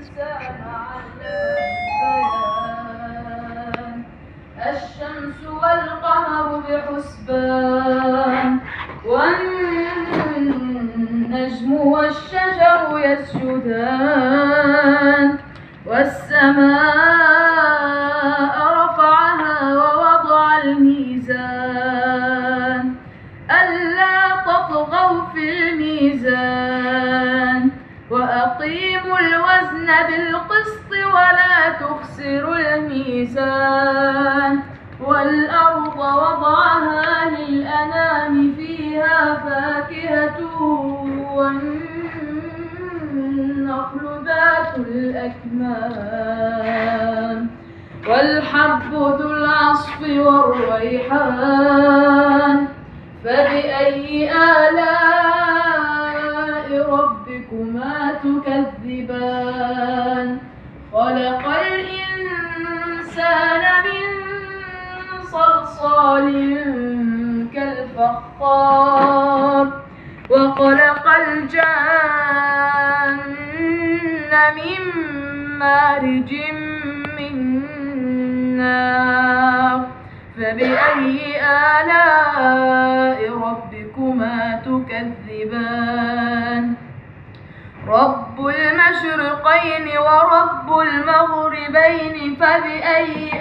الإنسان علام البيان الشمس والقمر بحسبان والنجم والشجر يسجدان والسماء رفعها ووضع الميزان ألا تطغوا في الميزان وأقيموا الوزن بالقسط ولا تخسروا الميزان والأرض وضعها للأنام فيها فاكهة والنخل ذات الأكمام والحب ذو العصف والريحان فبأي آلاء ربكما تكذبان خلق الإنسان من صلصال كالفخار وخلق الجن من مارج من نار فبأي آلاء ربكما تكذبان رب المشرقين ورب المغربين فبأي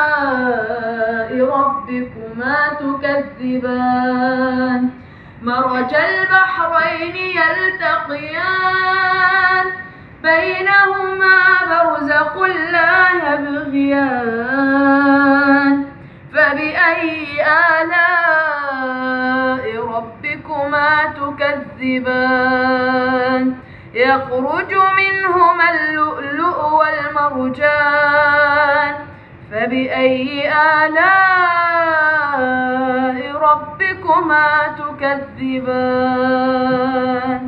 آلاء ربكما تكذبان مرج البحرين يلتقيان بينهما برزخ لا يبغيان فبأي آلاء ربكما تكذبان يخرج منهما اللؤلؤ والمرجان فبأي آلاء ربكما تكذبان